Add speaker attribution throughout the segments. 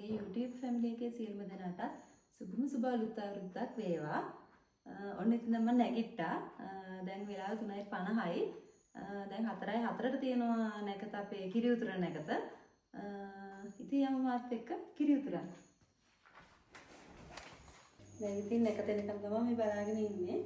Speaker 1: මගේ YouTube family එකේ සියලුම දෙනාට සුබම සුබ අලුත් අවුරුද්දක් වේවා. ඔන්න ඉතින් මම නැගිට්ටා. දැන් වෙලාව 3:50යි. දැන් 4:04ට තියෙනවා නැකත අපේ කිරි උතුර නැකත. ඉතින් යමු මාත් එක්ක කිරි උතුරන්න. දැන් ඉතින් නැකත එනකම් තමයි මේ බලාගෙන ඉන්නේ.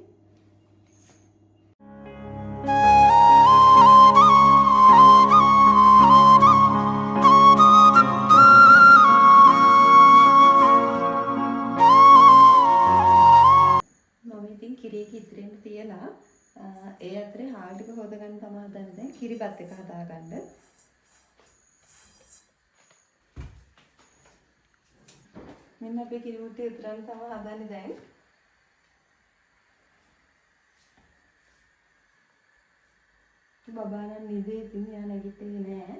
Speaker 1: තියලා ඒ අතරේ හාල් ටික හොදගන්න තමයි හදන්නේ. දැන් කිරිබත් එක හදාගන්න. මෙන්න අපේ කිරි මුට්ටිය උතරන් තමයි හදන්නේ දැන්. බබා නම් නිදේ ඉතින් යා නැගිට්ටේ නෑ.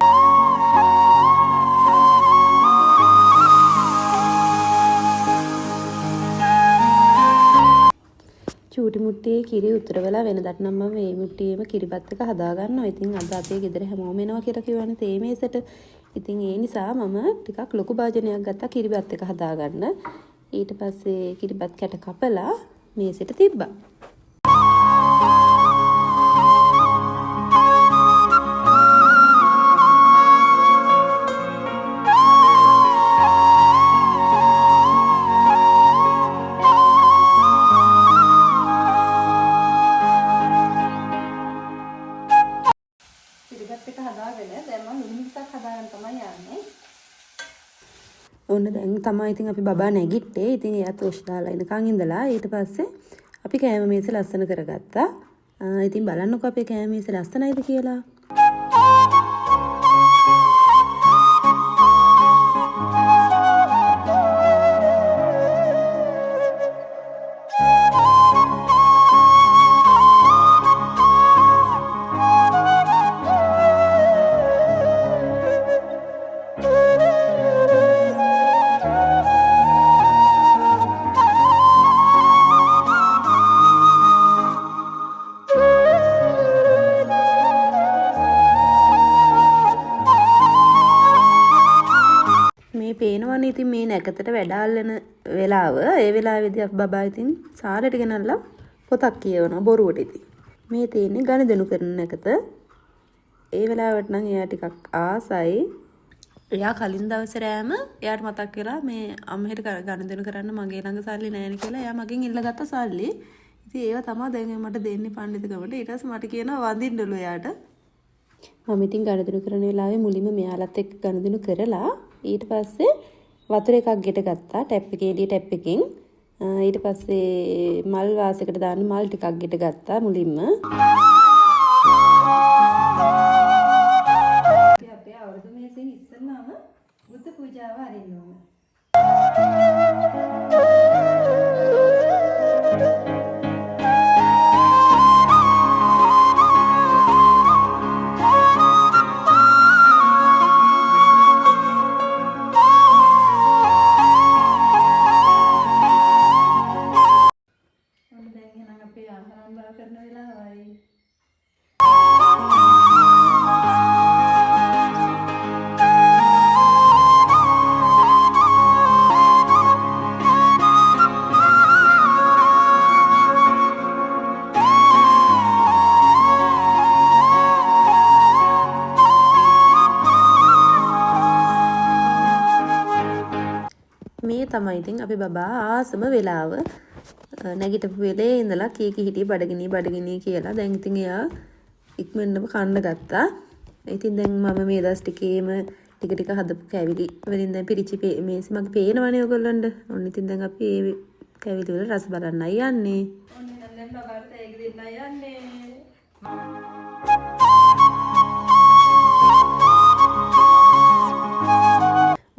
Speaker 1: චූටි මුට්ටියේ කිරි උතර වෙලා වෙනදට නම් මම මේ මුට්ටියේම කිරිබත් එක හදා ගන්නවා. ඉතින් අද අපේ ගෙදර හැමෝම එනවා කියලා කිව්වනේ තේ මේසෙට. ඉතින් ඒ නිසා මම ටිකක් ලොකු භාජනයක් ගත්තා කිරිබත් එක හදා ගන්න. ඊට පස්සේ කිරිබත් කැට කපලා මේසෙට තිබ්බා. ඔන්න දැන් තමයි ඉතින් අපි බබා නැගිට්ටේ. ඉතින් එයාත් ඔෂ් දාලා ඉනකන් ඉඳලා ඊට පස්සේ අපි කෑම මේස ලස්සන කරගත්තා. ඉතින් බලන්නකෝ අපේ කෑම මේස ලස්සනයිද කියලා. පේනවනේ ඉතින් මේ නැකතට වැඩ අල්ලන වෙලාව. ඒ වෙලාවේදී අපි බබා ඉතින් සාලට ගෙනල්ලා පොතක් කියවනවා බොරුවට ඉතින්. මේ තියෙන්නේ ගණදෙනු කරන නැකත. ඒ වෙලාවට නම් එයා ටිකක් ආසයි. එයා කලින් දවසේ රෑම එයාට මතක් වෙලා මේ අම්මහෙට ගණදෙනු කරන්න මගේ ළඟ සල්ලි නැහැ කියලා එයා මගෙන් ඉල්ලගත්ත සල්ලි. ඉතින් ඒව තමයි දැන් මට දෙන්නේ පඬිතුකමට. ඊට පස්සේ මට කියනවා වඳින්නලු එයාට. මම ඉතින් ගණදෙනු කරන වෙලාවේ මුලින්ම මෙයාලත් එක්ක ගණදෙනු කරලා ඊට පස්සේ වතුර එකක් ගෙට ගත්තා ටැප් එකේ එළිය ටැප් එකෙන්. ඊට පස්සේ මල් වාසයකට දාන්න මල් ටිකක් ගෙට ගත්තා මුලින්ම. අපේ අවුරුදු මේසෙන් ඉස්සෙල්ලාම බුද්ධ පූජාව අරින්න ඕන. මේ තමයි ඉතින් අපි බබා ආසම වෙලාව. නැගිටපු වෙලේ ඉඳලා කීකි හිටියේ බඩගිනි කියලා. දැන් ඉතින් එයා ඉක්මනටම කන්න ගත්තා. ඉතින් දැන් මම මේ දවස් ටිකේම ටික හදපු කැවිලි වලින් දැන් පිරිචි මේසෙ මගේ පේනවනේ ඔයගොල්ලන්ට. ඔන්න ඉතින් දැන් අපි මේ කැවිලි වල රස බලන්නයි යන්නේ. ඔන්න දැන් බබාට ඒක දෙන්නයි යන්නේ.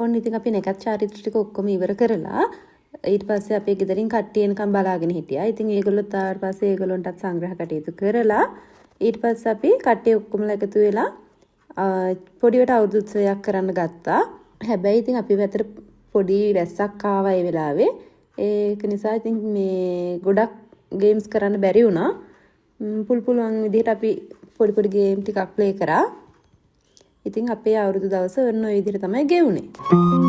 Speaker 1: ඔන්න ඉතින් අපි නැකත් චාරිත්‍ර ටික ඔක්කොම ඉවර කරලා ඊට පස්සේ අපේ ගෙදරින් කට්ටිය එනකම් බලාගෙන හිටියා. ඉතින් ඒගොල්ලොත් ආවට පස්සේ ඒගොල්ලන්ටත් සංග්‍රහ කටයුතු කරලා ඊට පස්සේ අපි කට්ටිය ඔක්කොමලා එකතු වෙලා පොඩිවට අවුරුදු උත්සවයක් කරන්න ගත්තා. හැබැයි ඉතින් අපි පැත්තට පොඩි වැස්සක් ආවා ඒ වෙලාවේ. ඒක නිසා ඉතින් මේ ගොඩක් ගේම්ස් කරන්න බැරි වුණා. පුළුවන් විදිහට අපි පොඩි ගේම් ටිකක් ප්ලේ කරා. ඉතින් අපේ අවුරුදු දවස ඔන්න ඔය විදිහට තමයි ගෙවුනේ.